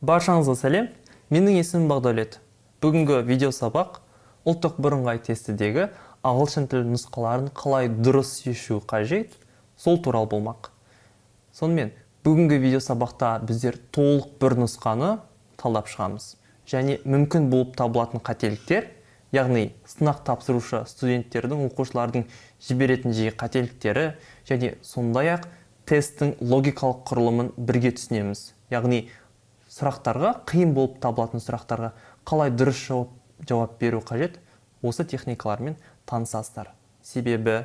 Баршаңызға сәлем, менің есімім Бағдәулет. Бүгінгі видеосабақ ұлттық бірыңғай тестідегі ағылшын тілі нұсқаларын қалай дұрыс шешу қажет, сол туралы болмақ. Сонымен, бүгінгі видеосабақта біздер толық бір нұсқаны талдап шығамыз. Және мүмкін болып табылатын қателіктер, яғни сынақ тапсырушы студенттердің, оқушылардың жіберетін жиі қателіктері, және сондай-ақ тесттің логикалық құрылымын бірге түсінеміз. Яғни сұрақтарға, қиын болып табылатын сұрақтарға қалай дұрыс жауап беру қажет, осы техникалармен танысасыздар. Себебі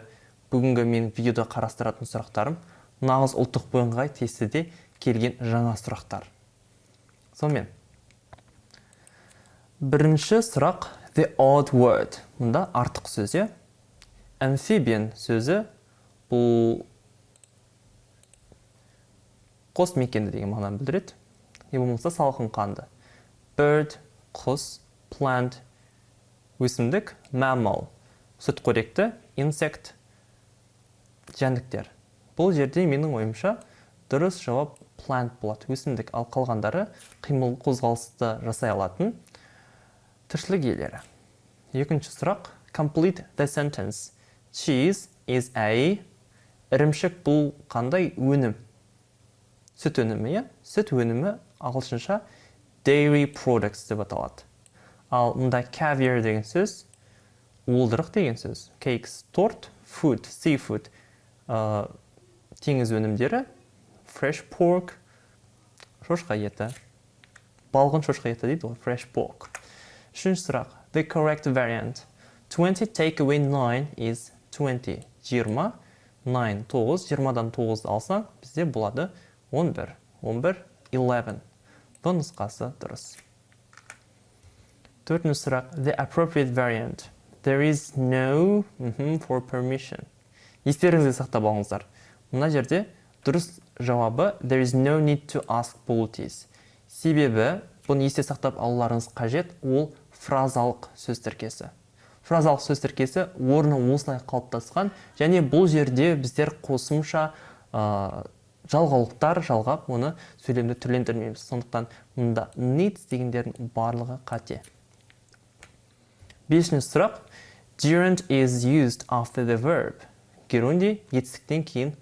бүгінгі мен видеода қарастыратын сұрақтарым нағыз ұлттық бірыңғай тестіде келген жаңа сұрақтар. Сонымен, бірінші сұрақ the odd word. Мұнда артық сөзі. Amphibian сөзі бұл қос мекенді деген мағынаны білдіреді. Не болмаса салқын қанды. Bird, құс, plant, өсімдік, mammal, сүтқоректі, insect, жәндіктер. Бұл жерде менің ойымша дұрыс жауап plant болады, өсімдік, ал қалғандары қимыл қозғалысты жасай алатын тіршілік иелері. Екінші сұрақ, complete the sentence. Cheese is a... Ірімшік бұл қандай өнім? Сүт өнімі, сүт өнімі ағылшынша dairy products деп аталады. Ал мұнда caviar деген сөз, уылдырық деген сөз. Cakes, торт, food, seafood, теңіз өнімдері, fresh pork, шошқа еті. Балғын шошқа еті дейді, fresh pork. Үшінші сұрақ, the correct variant. 20 take away 9 is 20. 20, 9, 9, 20-дан 9 алсаң, бізде болады 11, 11, 11. Бұл нұсқасы дұрыс. Төртінші сұрақ, the appropriate variant. There is no for permission. Естеріңізге сақтап алыңыздар. Мына жерде дұрыс жауабы there is no need to ask болуы тиіс. Себебі бұны есте сақтап алуларыңыз қажет, ол фразалық сөз тіркесі. Фразалық сөз тіркесі орны осылай қалыптасқан, және бұл жерде біздер қосымша жалғаулықтар жалғап, оны сөйлемді түрлендірмейміз. Сондықтан мұнда needs дегендердің барлығы қате. Бесінші сұрақ, gerund is used after the verb. Gerунди етістіктен кейін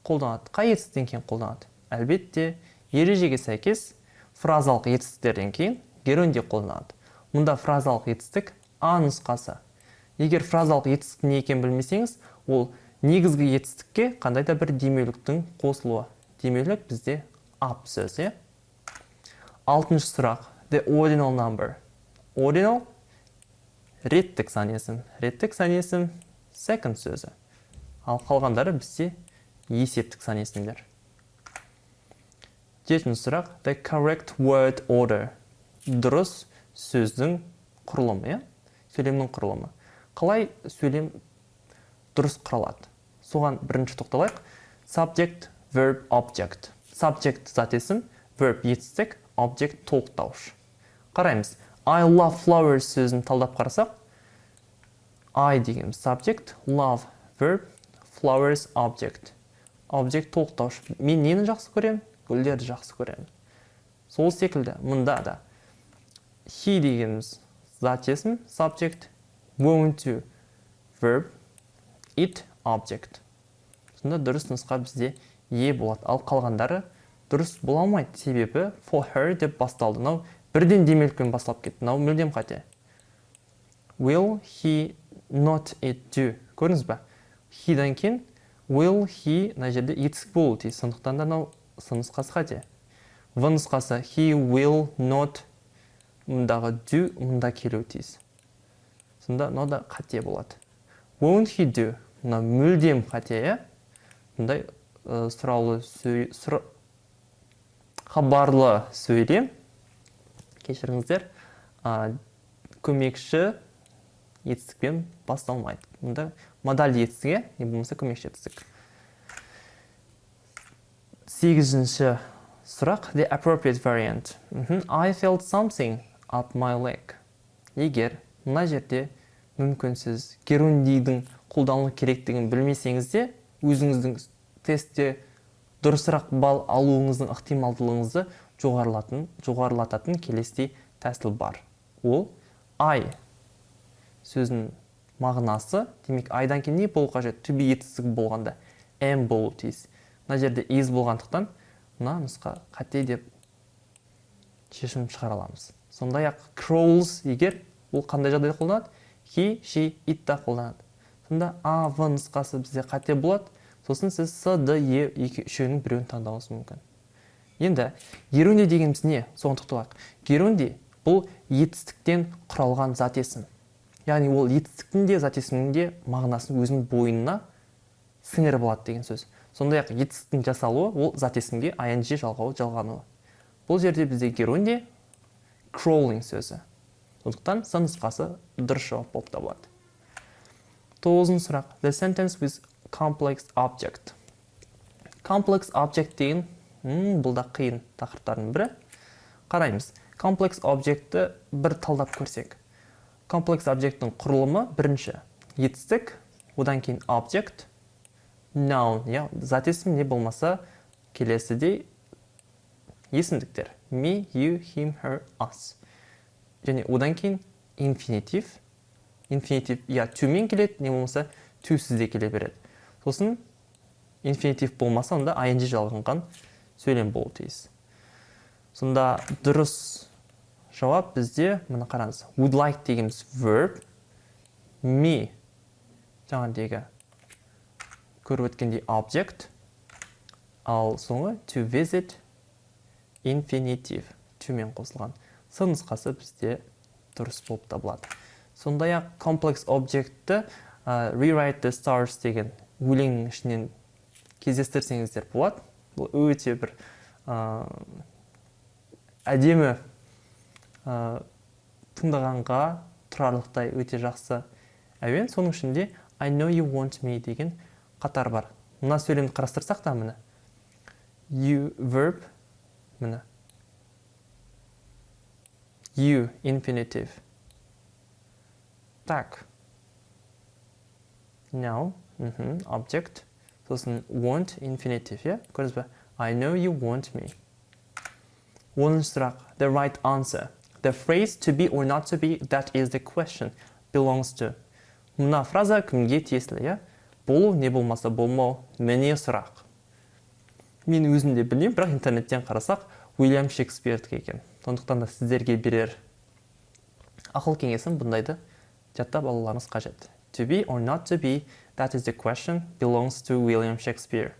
қолданады. Қай етістіктен кейін қолданады? Әлбетте, ережеге сәйкес фразалық етістіктерден кейін gerунди қолданады. Мұнда фразалық етістік А нұсқасы. Егер фразалық етістік не екенін білмесеңіз, ол негізгі етістікке қандай да бір демеуліктің қосылуы. Демеулік бізде up сөзі. Алтыншы сұрақ, the ordinal number. Ordinal реттік сан есім. Реттік сан есім second сөзі. Ал қалғандары бізде есептік сан есімдер. Жетінші сұрақ, the correct word order. Дұрыс сөздің құрылымы, сөйлемнің құрылымы. Қалай сөйлем дұрыс құралады? Соған бірінші тоқталайық. Subject, verb, object. Subject зат есім, verb етістік, object толықтауыш. Қараймыз. I love flowers сөзін талдап қарасақ, I деген subject, love verb, flowers object. Object толықтауыш. Мен нені жақсы көремін? Гүлдерді жақсы көремін. Сол секілді мұнда да he дегеніміз зат есім, subject, want to, verb, it, object. Сонда дұрыс нұсқа бізде е болады. Ал қалғандары дұрыс бола алмайды. Себебі for her деп басталды. Нау бірден демелікпен басталып кетті. Нау мүлдем қате. Will he not it do? Көріңіз бе? He-дан кейін will he на жерде етістік болу тиіс. Сондықтан да нау нұсқасы қате. В нұсқасы he will not, мұндағы do мұнда келу тиіс. Сонда мынау да қате болады. Won't he do? Мына мүлдем қате, мұндай сұраулы хабарлы сөйлем. Кешіріңіздер, көмекші етістікпен басталмайды. Мұнда модаль етістіге, не болмаса көмекші етістік. Сегізінші сұрақ, the appropriate variant. I felt something up my leg. Егер мына жерде мүмкінсіз герундидің қолданылу керектігін білмесеңіз де, өзіңіздің тестте дұрысырақ балл алуыңыздың ықтималдылығыңызды жоғарылататын келесі тәсіл бар. Ол I сөзінің мағынасы, демек айдан кейін не болу қажет? To be етістігі болғанда am болу тиіс. Мына жерде is болғандықтан мына нұсқа қате деп шешім шығара аламыз. Сондай-ақ crawls егер ол қандай жағдайда қолданады? He, she, it та қолданады. Сонда A, V нұсқасы бізде қате болады. Сосын сіз С, Д, Е үшеуінің біреуін таңдауыңыз мүмкін. Енді геронди дегеніміз не? Соған тоқталайық. Геронди бұл етістіктен құралған зат есім. Яғни ол етістіктің де зат есімнің де мағынасын өзінің бойына сіңіріп алады деген сөз. Сондай-ақ етістіктің жасалуы ол зат есімге ing жалғануы. Бұл жерде бізде геронди crawling сөзі. Сондықтан С нұсқасы дұрыс жауап болып табылады. 9-шы сұрақ. The sentence with complex object. Complex object деген бұл да қиын тақырыптардың бірі. Қараймыз. Complex objectті бір талдап көрсек. Complex objectдің құрылымы бірінші етістік, одан кейін object, noun, зат есім не болмаса келесідей есімдіктер. Me, you, him, her, us. Және одан кейін infinitive. Infinitive to-мен келеді, не болмаса to-сіз де келе береді. Сосын infinitive болмаса, онда ing жалғанған сөйлем болу тиіс. Сонда дұрыс жауап бізде, мұны қараңыз. Would like дегеніміз verb, me жаңадегі көріп өткендей object, ал соңы to visit infinitive to-мен қосылған. С нұсқасы бізде дұрыс болып табылады. Сондай-ақ complex objectті rewrite the stars деген өлеңнің ішінен кездестірсеңіздер болады. Бұл өте бір әдемі тыңдағанға тұрарлықтай өте жақсы әуен. Соның ішінде I know you want me деген қатар бар. Мына сөйлемді қарастырсақ та міне. You verb міне. You infinitive. Так. Now object. Сосын want infinitive, көрдіңіз бе? I know you want me. 10-шы сұрақ. The right answer. The phrase to be or not to be, that is the question, belongs to. Мына фраза кімге тиесілі, болу не болмаса болмау, міне сұрақ. Мен өзім де білмеймін, бірақ интернеттен қарасақ, Уильям Шекспирдікі екен. Сондықтан да сіздерге берер ақыл кеңесім бұндайды жаттап алуларыңыз қажет. To be or not to be, that is the question, belongs to William Shakespeare.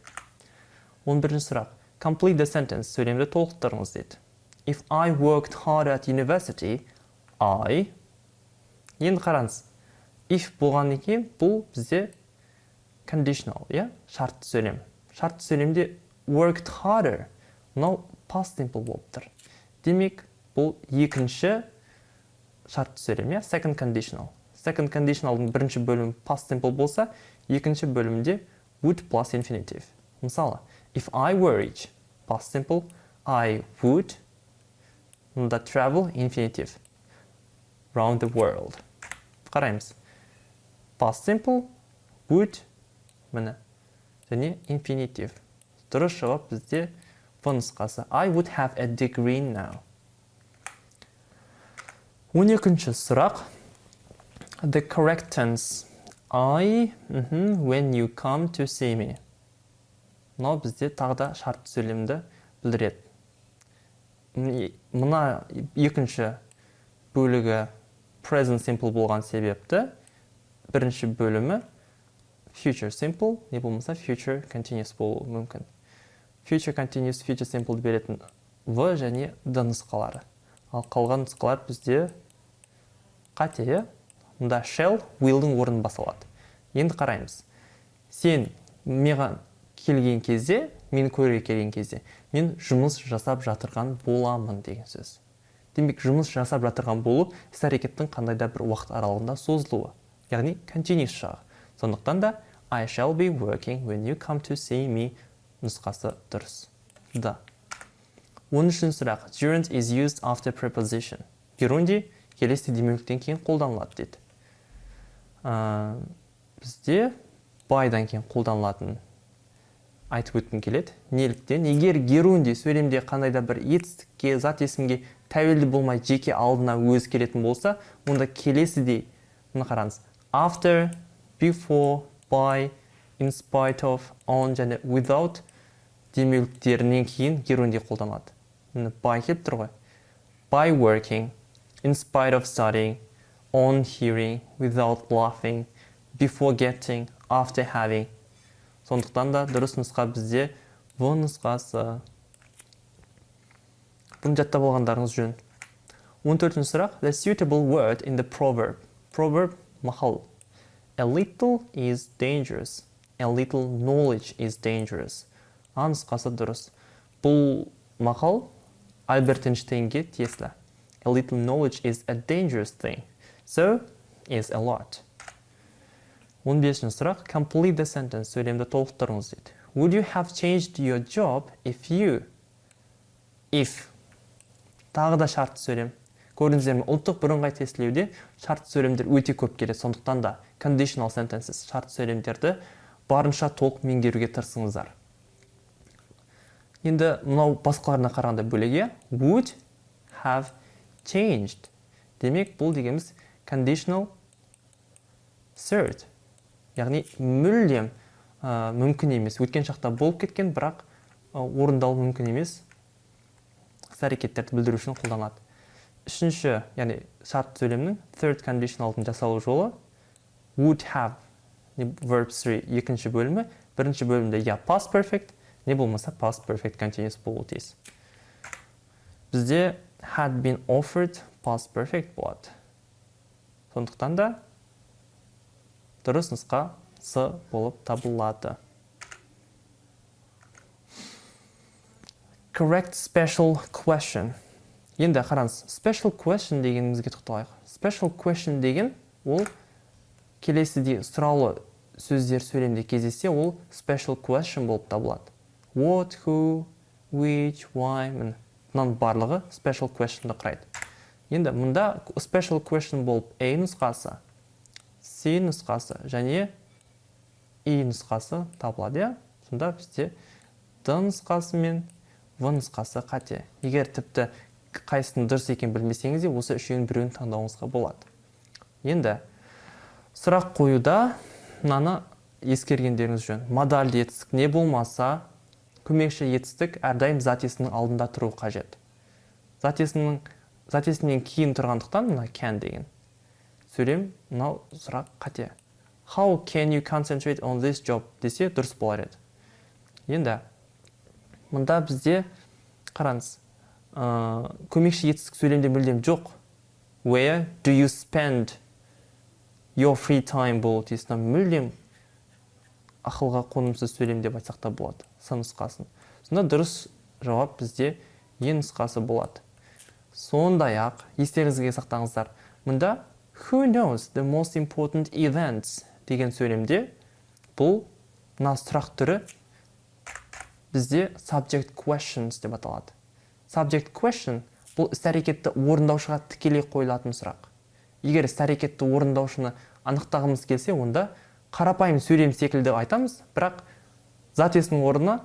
11-ші сұрақ. Complete the sentence. Сөйлемді толықтырыңыз дейді. If I worked hard at university, I... Енді қараңыз. If болған екен, бұл бізде conditional, шартты сөйлем. Шартты сөйлемде worked harder. Мынау past simple болып тұр. Демек, бұл екінші шартты сөйлем, second conditional. Second conditionalдың бірінші бөлімі past simple болса, екінші бөлімде would plus infinitive. Мысалы, if I were rich, past simple, I would travel infinitive round the world. Қараймыз. Past simple, would, міне, және infinitive. Дұрыс жауап бізде в нұсқасы. I would have a degree now. 12-ші сұрақ. The correct tense. I, when you come to see me. Мынау бізде тағы да шартты сөйлемді білдіреді. Мына екінші бөлігі present simple болған себепті, бірінші бөлімі future simple, не болмаса future continuous болуы мүмкін. Future continuous, future simple беретін v және d нұсқалары. Ал қалған нұсқалар бізде қате. Мұнда shall, willдің орнын басалады. Енді қараймыз. Сен маған келген кезде, мен көруге келген кезде, мен жұмыс жасап жатырған боламын деген сөз. Демек, жұмыс жасап жатырған болып, іс-әрекеттің қандайда бір уақыт аралығында созылуы. Яғни continuous жағы. Сондықтан да I shall be working when you come to see me нұсқасы дұрыс. Да. 13-ші сұрақ. Gerund is used after preposition. Gerunди келесі демеуліктен кейін қолданылады дейді. Бізде byдан кейін қолданылатын айтып өткім келеді. Неліктен? Егер геруінде сөйлемде қандай да бір етістікке, зат есімге тәуелді болмай жеке алдына өзі келетін болса, онда келесідей, мұны қараңыз. After, before, by, in spite of, on және without демеуліктерінен кейін геруінде қолданады. Мұны by келіп тұр ғой. By working, in spite of studying, on hearing, without laughing, before getting, after having. Сондықтан да дұрыс нұсқа бізде в нұсқасы. Бұны жаттап алғандарыңыз жөн. 14-ші сұрақ. The suitable word in the proverb. Proverb мақал. A little is dangerous. A little knowledge is dangerous. А нұсқасы дұрыс. Бұл мақал Альберт Эйнштейнге тиесілі. A little knowledge is a dangerous thing. So is a lot. 15-ші сұрақ. Complete the sentence. Сөйлемді толықтырыңыз дейді. Would you have changed your job if you? If. Тағы да шартты сөйлем. Көрдіңіздер ме? Ұлттық бірыңғай тестілеуде шартты сөйлемдер өте көп келеді. Сондықтан да conditional sentences, шартты сөйлемдерді барынша толық меңгеруге тырысыңыздар. Енді мынау басқаларына қарағанда бөлеге would have changed. Демек, бұл дегеніміз conditional third. Яғни мүлдем мүмкін емес. Өткен шақта болып кеткен, бірақ орындалу мүмкін емес. Әрекеттерді білдіру үшін қолданады. Үшінші, яғни шартты сөйлемнің third conditionalдың жасалу жолы would have, verb 3 екінші бөлімі, бірінші бөлімде я past perfect, не болмаса past perfect continuous болуы тиіс. Бізде had been offered past perfect болады. Сондықтан да дұрыс нұсқа с болып табылады. Correct special question. Енді қараңыз, special question дегенімізге тоқталайық. Special question деген ол келесідей сұраулы сөздер сөйлемде кездессе, ол special question болып табылады. What, who, which, why, мұның барлығы special question'ды құрайды. Енді мұнда special question болып A нұсқасы, C нұсқасы және E нұсқасы табылады. Сонда бізде D нұсқасы мен В нұсқасы қате. Егер тіпті қайсының дұрыс екен білмесеңіз де, осы үшеуінің біреуін таңдауыңызға болады. Енді сұрақ қоюда мынаны ескергендеріңіз жөн. Модальді етістік не болмаса, көмекші етістік әрдайым зат есімнің алдында тұру қажет. Зат есімнен кейін тұрғандықтан мына can деген сөйлем, мынау сұрақ қате. How can you concentrate on this job десе дұрыс болар еді. Енді мұнда бізде қараңыз, көмекші етістік сөйлемде мүлдем жоқ. Where do you spend your free time болу тиісті. Мүлдем ақылға қонымсыз сөйлем деп айтсақ та болады. С нұсқасын. Сонда дұрыс жауап бізде Е нұсқасы болады. Сондай-ақ, естеріңізге сақтаңыздар. Мұнда who knows the most important events деген сөйлемде бұл мына сұрақ түрі бізде subject questions деп аталады. Subject question бұл іс-әрекетті орындаушыға тікелей қойылатын сұрақ. Егер іс-әрекетті орындаушыны анықтағымыз келсе, онда қарапайым сөйлем секілді айтамыз, бірақ зат есімнің орнына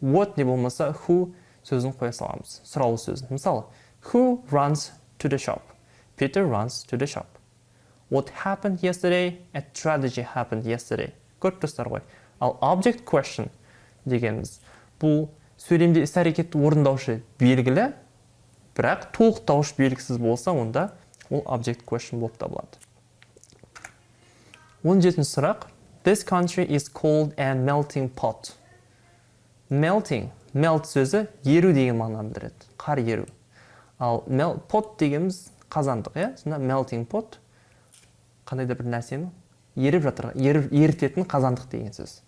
what не болмаса who сөзін қоя саламыз, сұраулы сөзін. Мысалы, who runs to the shop? Peter runs to the shop. What happened yesterday? A tragedy happened yesterday. Көріп тұрсыздар ғой. Ал object question дегеніміз бұл сөйлемде іс-әрекетті орындаушы белгілі, бірақ толықтауыш белгісіз болса, онда ол object question болып табылады. 17-ші сұрақ. This country is called a melting pot. Melting, melt сөзі еру деген мағынаны білдіреді. Қар еру. Ал pot дегеніміз қазандық, иә? Сонда melting pot қандай да бір нәрсені еріп жатыр, ерітетін қазандық деген сөз.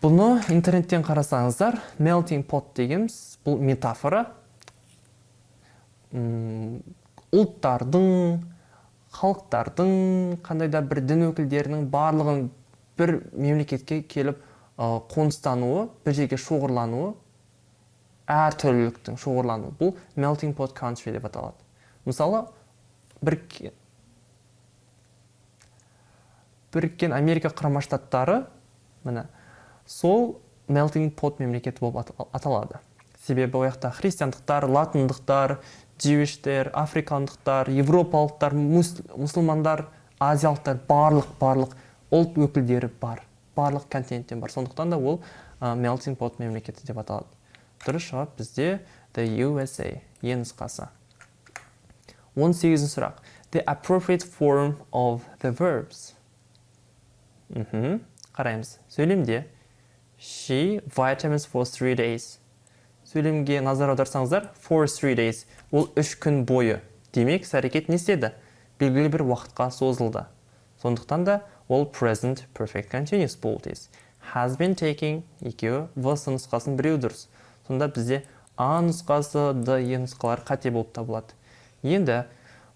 Бұны интернеттен қарасаңыздар, melting pot дегеніміз бұл метафора. Ұлттардың, халықтардың, қандай да бір дін өкілдерінің барлығын бір мемлекетке келіп қоныстануы, бір жерге шоғырлануы, әртүрліліктің шоғырлануы. Бұл melting pot country деп аталады. Мысалы, Біріккен Америка Құрама Штаттары, міне, сол melting pot мемлекеті болып аталады. Себебі ояқта христиандықтар, латындықтар, джуиштер, африкандықтар, европалықтар, мұсылмандар, азиялықтар, барлық ұлт өкілдері бар. Барлық континенттен бар. Сондықтан да ол melting pot мемлекеті деп аталады. Дұрыс жауап бізде the USA, нұсқасы. 18 сұрақ. The appropriate form of the verbs. Қараймыз. Сөйлемде she vitamins for 3 days. Сөйлемге назар аударсаңыздар, for 3 days. Ол 3 күн бойы. Демек, әрекет не істеді? Белгілі бір уақытқа созылды. Сондықтан да ол present perfect continuous болуы тиіс. Has been taking екеуі was нұсқасын біреу дұрыс. Сонда бізде А нұсқасы, Д, Е нұсқалар қате болып табылады. Енді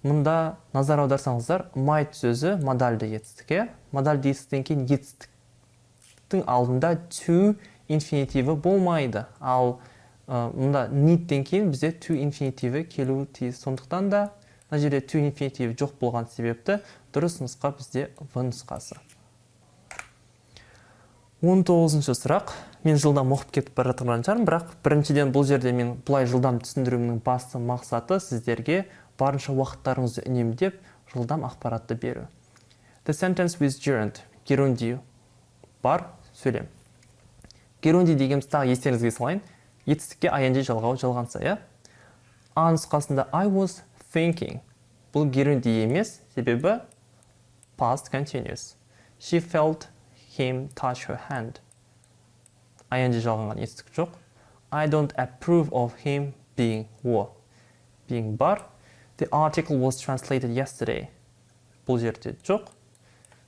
мұнда назар аударсаңыздар, might сөзі модальды етістік. Модальды етістіктен кейін етістіктің алдында to инфинитиві болмайды. Ал мұнда needтен кейін бізде to инфинитиві келуі тиіс. Сондықтан да мына жерде to инфинитиві жоқ болған себепті дұрыс нұсқа бізде В нұсқасы. 19-шы сұрақ. Мен жылдам оқып кетіп бара жатқан шығармын, бірақ біріншіден бұл жерде мен бұлай жылдам түсіндіруімнің басты мақсаты сіздерге барынша уақыттарыңызды үнемдеп, жылдам ақпаратты беру. The sentence with gerund, герунди бар сөйлем. Герунди дегеніміз тағы естеріңізге салайын. Етістікке ing жалғау жалғанса, А нұсқасында I was thinking. Бұл герунди емес, себебі past continuous. She felt him touch her hand. ing жалғанған етістік жоқ. I don't approve of him being бар. The article was translated yesterday. Бұл жерде жоқ.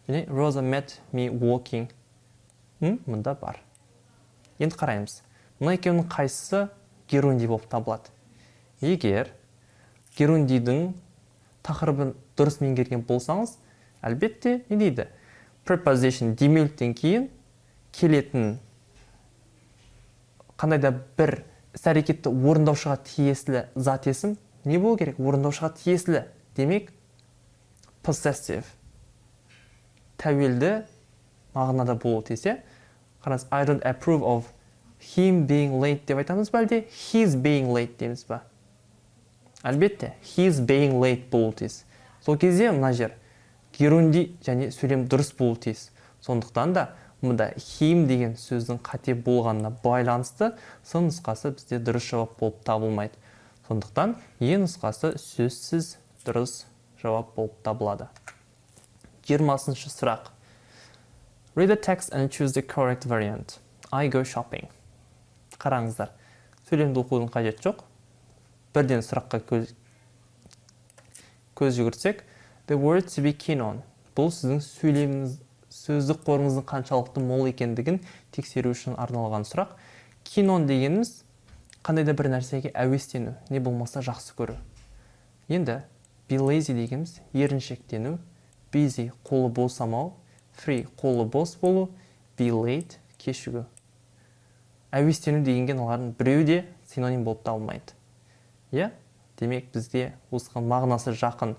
Және Rosa met me walking. Мұнда бар. Енді қараймыз. Мұна екеуінің қайсысы герунди болып табылады. Егер герундидің тақырыбын дұрыс меңгерген болсаңыз, әлбетте не дейді? Preposition демеуліктен кейін келетін қандай да бір іс-әрекетті орындаушыға тиесілі зат есім не болу керек? Орындаушыға тиесілі. Демек, possessive. Тәуелді мағынада болу тиіс. Қараңыз, I don't approve of him being late деп айтамыз ба әлде he's being late дейміз ба? Әлбетте, he's being late болу тиіс. Сол кезде мына жер герунди және сөйлем дұрыс болу тиіс. Сондықтан да мұнда him деген сөздің қате болғанына байланысты С нұсқасы бізде дұрыс жауап болып табылмайды. Сондықтан Е нұсқасы сөзсіз дұрыс жауап болып табылады. 20-шы сұрақ. Read the text and choose the correct variant. I go shopping. Қараңыздар. Сөйлемді оқудың қажет жоқ. Бірден сұраққа көз жүгіртсек, the word to be keen on. Бұл сіздің сөздік қорыңыздың қаншалықты мол екендігін тексеру үшін арналған сұрақ. Keen on дегеніміз қандай да бір нәрсеге әуестену, не болмаса жақсы көру. Енді be lazy дегеніміз еріншектену, busy қолы босамау, free қолы бос болу, be late кешігу. Әуестену дегенге олардың біреуі де синоним болып табылмайды. Демек бізде осыған мағынасы жақын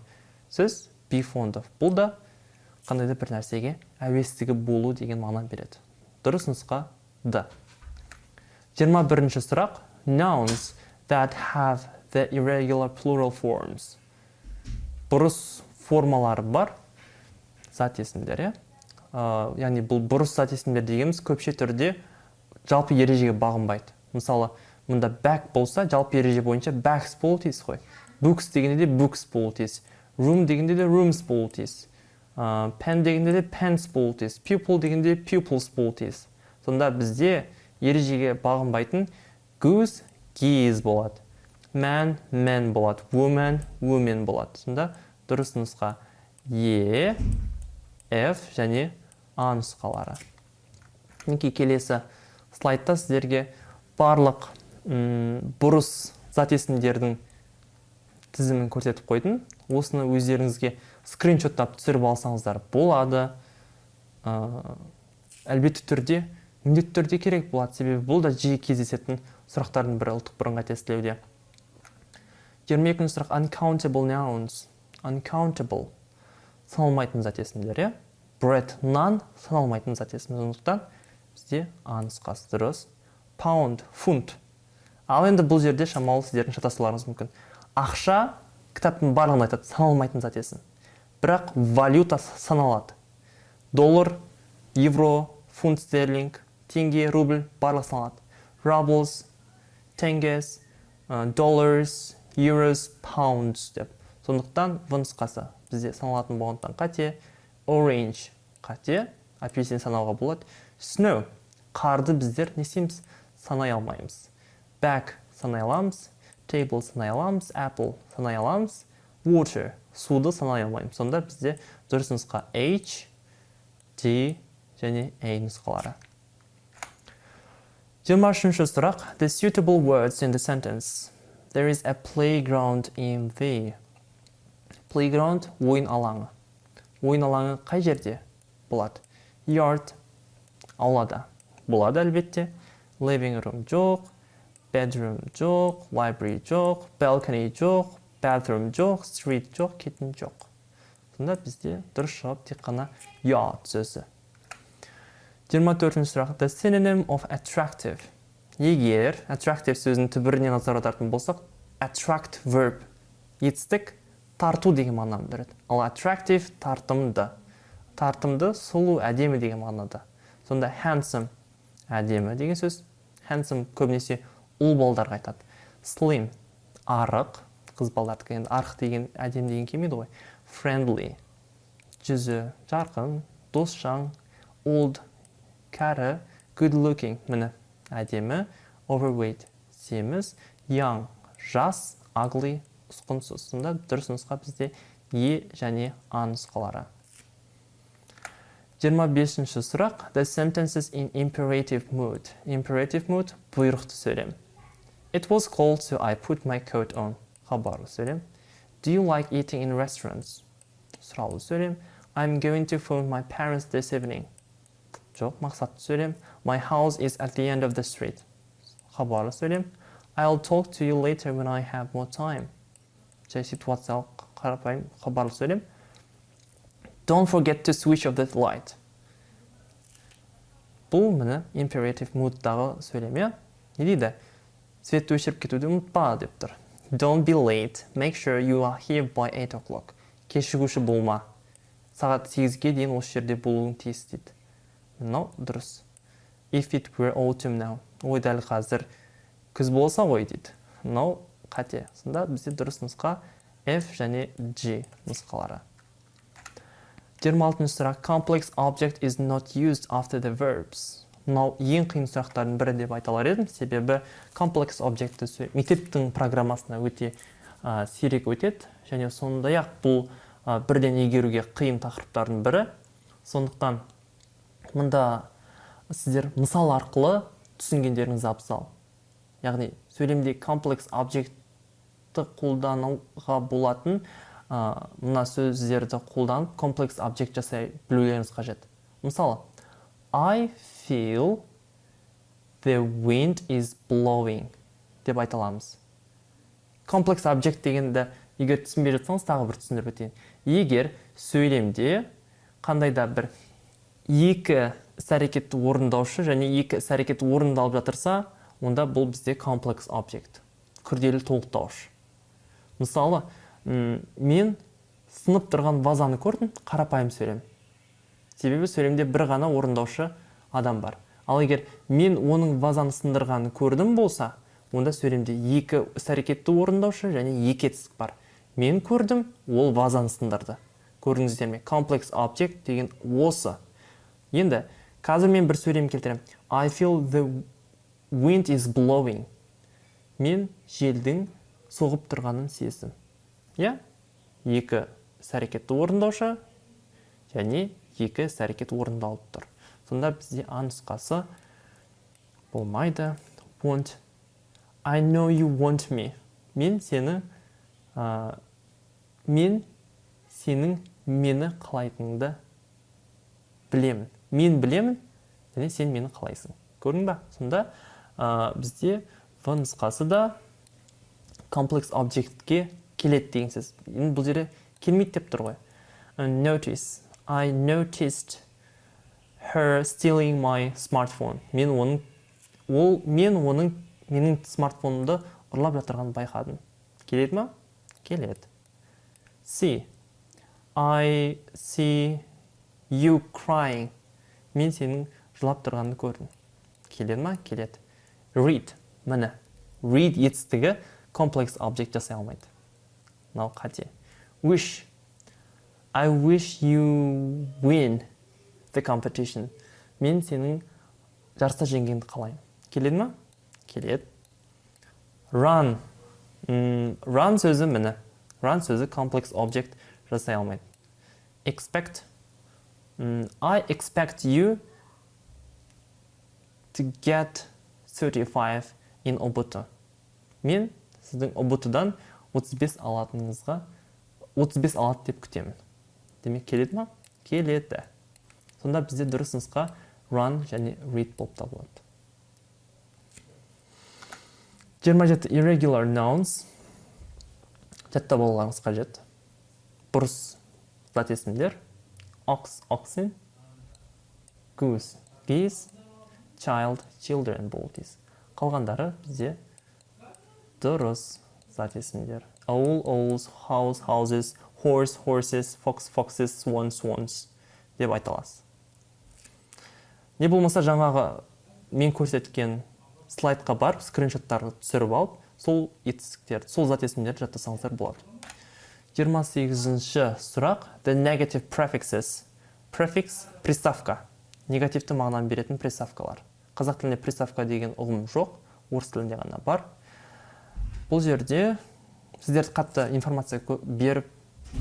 сөз be fond of. Бұл да қандай да бір нәрсеге әуестігі болу деген мағына береді. Дұрыс нұсқа Д. 21-ші сұрақ. Nouns that have the irregular plural forms. Бұрыс формалары бар зат есімдер. Яғни бұл бұрыс зат есімдер дегеніміз көпше түрде жалпы ережеге бағынбайды. Мысалы, мұнда back болса, жалпы ереже бойынша backs болу тиіс қой. Books дегенде де books болу тиіс. Room дегенде де rooms болу тиіс. Pen дегенде де pens болу тиіс. Pupil дегенде pupils болу тиіс. Сонда бізде ережеге бағынбайтын goose, geese болады. Man, men болады. Woman, women болады. Сонда дұрыс нұсқа Е, F және А нұсқалары. Келесі слайдта сіздерге барлық бұрыс зат есімдердің тізімін көрсетіп қойдым. Осыны өздеріңізге скриншоттап түсіріп алсаңыздар болады. Әлбетті түрде, міндетті түрде керек болады, себебі бұл да жиі кездесетін сұрақтардың бірі ұлттық бірыңғай тестілеуде. 22-ші сұрақ. Uncountable nouns. Uncountable. Саналмайтын зат есімдер. Bread, naan саналмайтын зат есімдер. Сондықтан Бізде а нұсқасы дұрыс. Pound, фунт. Ал енді бұл жерде шамалы сіздердің шатасуларыңыз мүмкін. Ақша кітаптың барлығын айтады, саналмайтын зат есім. Бірақ валюта саналады. Доллар, евро, фунт стерлинг, теңге, рубль барлығы саналады. Rubles, теңгес, dollars, euros, pounds деп. Сондықтан в нұсқасы бізде саналатын болғандықтан қате. Orange қате, апельсин санауға болады. Snow, қарды біздер не істейміз? Санай алмаймыз. Bag санай аламыз, table санай аламыз, apple санай аламыз, water суды санай алмаймыз. Сонда бізде дұрыс нұсқа H, D және A нұсқалары. 23-ші сұрақ. The suitable words in the sentence. There is a playground in the. Playground ойын алаңы. Ойын алаңы қай жерде болады? Yard аулада болады әлбетте. Living room жоқ, bedroom жоқ, library жоқ, balcony жоқ, bathroom жоқ, street жоқ, kitchen жоқ. Сонда бізде дұрыс жауап тек қана yard сөзі. 24-ші сұрақ. The synonym of attractive. Егер attractive сөзінің түбіріне назар аударатын болсақ, attract verb етістік тарту деген мағынаны береді. Ал attractive тартымды. Тартымды, сұлу, әдемі деген мағынада. Сонда handsome әдемі деген сөз. Handsome көбінесе ұл балдарға айтады. Slim арық, қыз балдарды деген арық деген әдемі деген келмейді ғой. Friendly жүзі жарқын, досжан. Old кәрі, good looking міне әдемі. Overweight семіз. Young жас, ugly ұсқынсыз. Сонда дұрыс нұсқа бізде Е және А нұсқалары. 25-ші сұрақ. The sentences in imperative mood. Imperative mood бұйрықты сөйлем. It was cold, so I put my coat on. Хабарлы сөйлем. Do you like eating in restaurants? Сұраулы сөйлем. I'm going to phone my parents this evening. Жоқ, мақсатты сөйлем. My house is at the end of the street. Хабарлы сөйлем. I'll talk to you later when I have more time. Жай ситуациялық қарапайым хабарлы сөйлем. Don't forget to switch off the light. Бұл міне imperative mood-дағы сөйлем. Не дейді? Светті өшіріп кетуді ұмытпа деп тұр. Don't be late. Make sure you are here by 8 o'clock. Кешігуші болма. Сағат 8-ге дейін осы жерде болуың тиіс дейді. Мынау дұрыс. If it were autumn now. Ой, дәл қазір күз болса ғой дейді. Мынау қате. Сонда бізде дұрыс нұсқа F және G нұсқалары. 26-шы сұрақ. Complex object is not used after the verbs. Мынау ең қиын сұрақтардың бірі деп айта алар едім. Себебі complex objectті мектептің программасына өте сирек өтеді. Және сондай-ақ бұл бірден игеруге қиын тақырыптардың бірі. Сондықтан мұнда сіздер мысал арқылы түсінгендеріңіз абзал. Яғни сөйлемде complex objectті қолдануға болатын мына сөздерді қолданып complex object жасай білулеріңіз қажет. Мысалы, I feel the wind is blowing деп айта аламыз. Complex object дегенді егер түсінбей жатсаңыз тағы бір түсіндіріп өтейін. Егер сөйлемде қандай да бір екі іс-әрекетті орындаушы және екі іс-әрекет орындалып жатырса, онда бұл бізде complex object, күрделі толықтауыш. Мысалы, мен сынып тұрған вазаны көрдім, қарапайым сөйлем. Себебі сөйлемде бір ғана орындаушы адам бар. Ал егер мен оның вазаны сындырғанын көрдім болса, онда сөйлемде екі іс-әрекетті орындаушы және екі етістік бар. Мен көрдім, ол вазаны сындырды. Көрдіңіздер ме? Complex object деген осы. Енді, қазір мен бір сөйлем келтірем. I feel the wind is blowing. Мен желдің соғып тұрғанын сездім. Екі іс-әрекетті орындаушы және екі іс-әрекет орындалып тұр. Сонда бізде А нұсқасы болмайды. Want. I know you want me. Мен сенің мені қалайтыныңды білемін. Мен білемін, және сен мені қалайсың. Көрдің ба? Сонда бізде В нұсқасы да complex objectке келеді деген сөз. Енді бұл жерде келмейді деп тұр ғой. Notice. I noticed her stealing my smartphone. Менің смартфонымды ұрлап жатырғанын байқадым. Келеді ме? Келеді. C. I see you crying. Мен сенің жылап тұрғанды көрдім. Келеді ме? Келеді. Read. Міне. Read етістігі complex object жасай алмайды. Мынау қате. Wish. I wish you win the competition. Мен сенің жарыста жеңгенді қалаймын. Келеді ме? Келеді. Run. Run сөзі міне. Run сөзі complex object жасай алмайды. Expect. I expect you to get 35 in ОБТ. Мен сіздің ОБТ-дан 35 алатыныңызға 35 алады деп күтемін. Демек келеді ме? Келеді. Сонда бізде дұрыс нұсқа run және read болып табылады. 27 irregular nouns. Жаттап алуларыңыз қажет. Бұрыс зат есімдер. Ox, oxen. Goose, geese. Child, children болды. Қалғандары бізде дұрыс зат есімдер. Owl, owls, house, houses, horse, horses, fox, foxes, swan, swans деп айта аласыз. Не болмаса жаңағы мен көрсеткен слайдқа барып, скриншоттарды түсіріп алып, сол етістіктерді, сол зат есімдерді жаттасаңыздар болады. 28-ші сұрақ. The negative prefixes. Prefix – приставка. Негативті мағынаны беретін приставкалар. Қазақ тілінде приставка деген ұғым жоқ, орыс тілінде ғана бар. Бұл жерде сіздерді қатты информация беріп,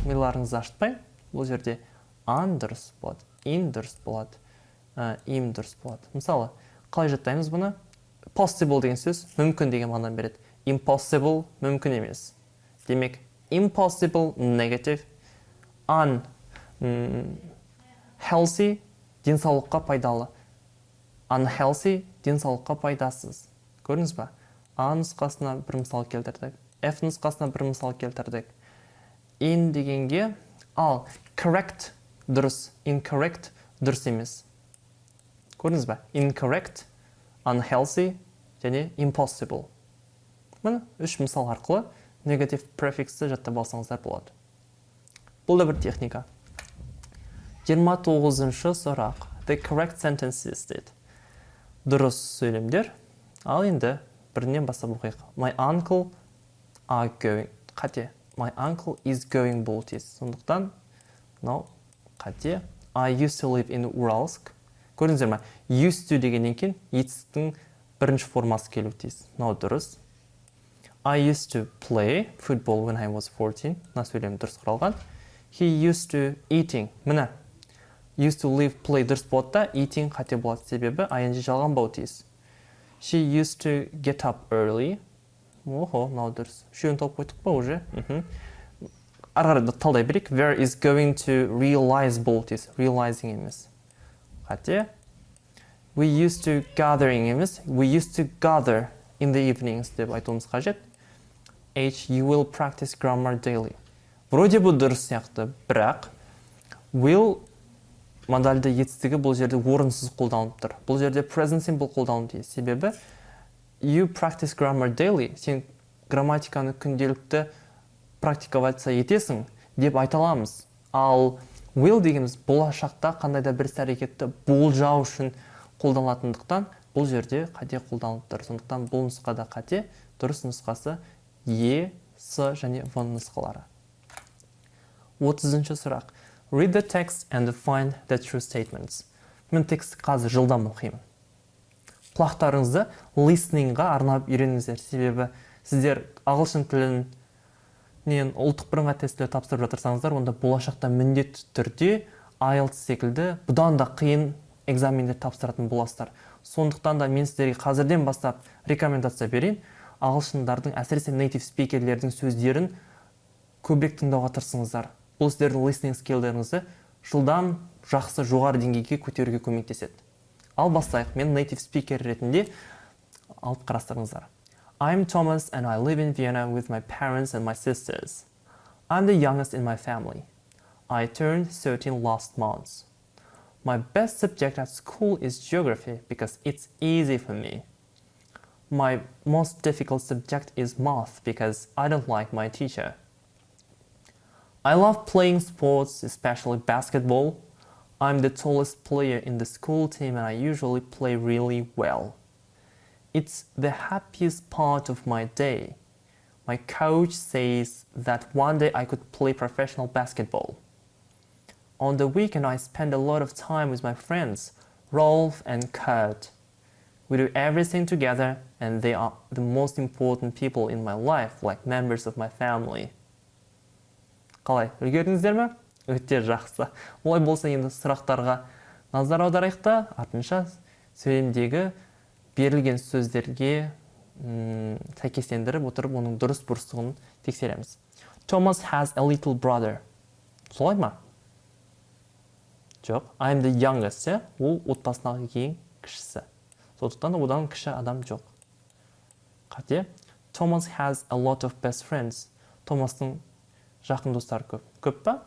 миларыңызды ашытпай, бұл жерде an дұрыс болады, in дұрыс болады, im дұрыс болады. Мысалы, қалай жаттаймыз бұны? Possible деген сөз мүмкін деген мағынаны береді. Impossible мүмкін емес. Демек, impossible negative, unhealthy денсаулыққа пайдалы, unhealthy денсаулыққа пайдасыз. Көрдіңіз ба? A нұсқасына бір мысал келтірдік, F нұсқасына бір мысал келтірдік. In дегенге, ал correct дұрыс, incorrect дұрыс емес. Көрдіңіз ба? Incorrect, unhealthy және impossible. Міне, үш мысал арқылы негатив префиксті жаттап алсаңыздар болады. Бұл да бір техника. 29-ші сұрақ. The correct sentences дейді. Дұрыс сөйлемдер. Ал енді бірінен бастап оқиық. My uncle are going. Қате. My uncle is going бұл тез. Сондықтан, қате. I used to live in Uralsk. Көрдіңіздер ме? Used to дегеннен кейін етістіктің бірінші формасы келу тез. Дұрыс. I used to play football when I was 14. Мына сөйлем дұрыс құралған. He used to eating. Міне. Used to live, play дұрыс болады да, eating қате болады себебі ing жалғанбау тиіс. She used to get up early. Мынау дұрыс. Үшеуін тауып қойдық па уже? Ары талдай берейік. Where is going to realize бұл тиіс. Realizing емес. Қате. We used to gathering емес. We used to gather in the evenings деп айтуымыз қажет. H. You will practice grammar daily. Вроде бұл дұрыс сияқты, бірақ will модальды етістігі бұл жерде орынсыз қолданылып тұр. Бұл жерде present simple қолданылып тұр. Себебі you practice grammar daily. Сен грамматиканы күнделікті практиковаться етесің деп айта аламыз. Ал will дегеніміз болашақта қандай да бір іс-әрекетті болжау үшін қолданылатындықтан бұл жерде қате қолданылып тұр. Сондықтан бұл нұсқада қате, дұрыс нұсқасы E, S және V нұсқалары. 30-ші сұрақ. Read the text and find the true statements. Мен текстті қазір жылдам оқимын. Құлақтарыңызды listening-ға арнап үйреніңіздер. Себебі сіздер ағылшын тілінен ұлттық бірыңғай тестілер тапсырып жатырсаңыздар, онда болашақта міндетті түрде IELTS секілді бұдан да қиын экзамендер тапсыратын боласыздар. Сондықтан да мен сіздерге қазірден бастап рекомендация берейін. Ағылшындардың, әсіресе native speakerлердің сөздерін көбірек тыңдауға тырысыңыздар. Бұл сіздердің listening skillдеріңізді жылдам, жақсы, жоғары деңгейге көтеруге көмектеседі. Ал бастайық, мен native speaker ретінде алып қарастырыңыздар. I'm Thomas and I live in Vienna with my parents and my sisters. I'm the youngest in my family. I turned 13 last month. My best subject at school is geography because it's easy for me. My most difficult subject is math because I don't like my teacher. I love playing sports, especially basketball. I'm the tallest player in the school team and I usually play really well. It's the happiest part of my day. My coach says that one day I could play professional basketball. On the weekend, I spend a lot of time with my friends, Rolf and Kurt. We do everything together, and they are the most important people in my life, like members of my family. Қалай, үлгердіңіздер ме? Өте жақсы. Олай болса енді сұрақтарға назар аударайық та, артынша сөйлемдегі берілген сөздерге сәйкестендіріп отырып, оның дұрыс бұрыстығын тексереміз. Thomas has a little brother. Солай ма? Жоқ. I'm the youngest. Ол отбасындағы ең кішісі. Сондықтан одан кіші адам жоқ. Қате. Thomas has a lot of best friends. Томастың жақын достары көп. Көп па?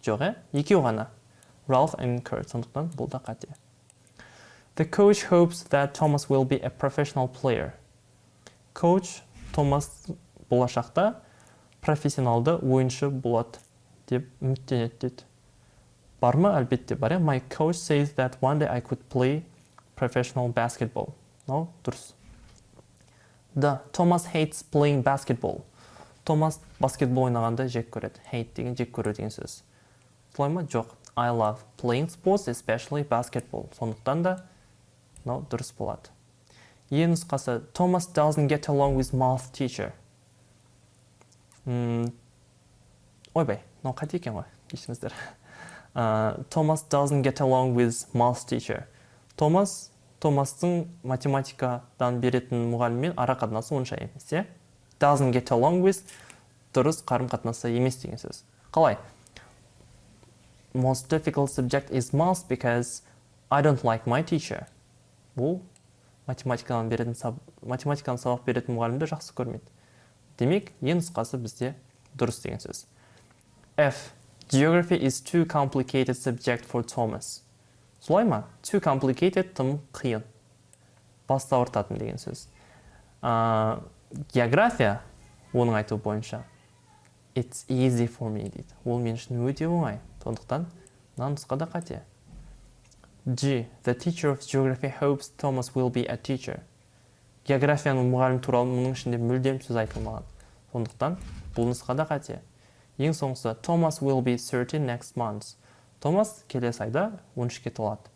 Жоқ, екеу ғана. Ralph and Kurt. Сондықтан бұл да қате. The coach hopes that Thomas will be a professional player. Coach Томас болашақта профессионалды ойыншы болады деп үміттенеді дейді. Бар ма? Әлбетте бар. My coach says that one day I could play professional basketball. No, дұрыс. Thomas hates playing basketball. Томас баскетбол ойнағанда жек көреді. Hate деген жек көру деген сөз. Солай ма? Жоқ. I love playing sports, especially basketball. Сондықтан да дұрыс болады. Е нұсқасы. Thomas doesn't get along with math teacher. Ойбай, қате екен ғой. Кешіңіздер. Thomas doesn't get along with math teacher. Томастың математикадан беретін мұғаліммен ара қатынасы онша емес. Doesn't get along with дұрыс қарым қатынасы емес деген сөз. Қалай? Most difficult subject is math because I don't like my teacher. Бұл математикадан сабақ беретін мұғалімді жақсы көрмейді. Демек, ең нұсқасы бізде дұрыс деген сөз. F. Geography is too complicated subject for Thomas. Солай ма? Too complicated тым қиын. Басты ауыртатын деген сөз. География, оның айтуы бойынша, it's easy for me дейді. Ол мен үшін өте оңай. Сондықтан, нұсқада қате. G. The teacher of geography hopes Thomas will be a teacher. Географияның мұғалім туралы мұның ішінде мүлдем сөз айтылмаған. Сондықтан, бұл нұсқада қате. Ең соңғысы, Thomas will be 30 next month. Томас келесі айда 13-ке толады.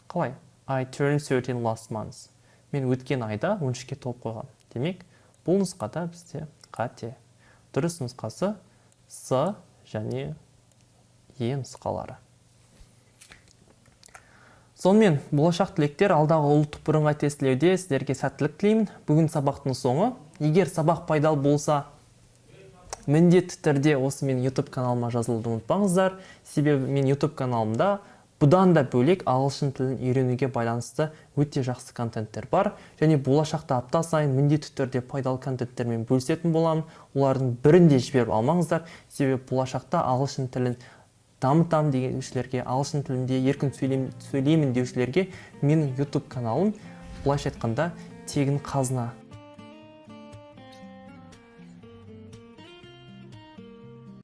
Қалай? I turned 13 last month. Мен өткен айда 13-ке толып қойған. Демек, бұл нұсқада бізде қате. Дұрыс нұсқасы С және Е нұсқалары. Сонымен, болашақ түлектер алдағы ұлттық бірыңғай тестілеуде сіздерге сәттілік тілеймін. Бүгін сабақтың соңы. Егер сабақ пайдалы болса, міндетті түрде осы мен ютуб каналыма жазылуды ұмытпаңыздар. Себебі мен ютуб каналымда бұдан да бөлек ағылшын тілін үйренуге байланысты өте жақсы контенттер бар. Және болашақта апта сайын міндетті түрде пайдалы контенттермен бөлісетін боламын. Олардың бірін де жіберіп алмаңыздар. Себебі болашақта ағылшын тілін дамытам дегеншілерге, ағылшын тілінде еркін сөйлеймін деушілерге менің ютуб каналым былайша айтқанда тегін қазына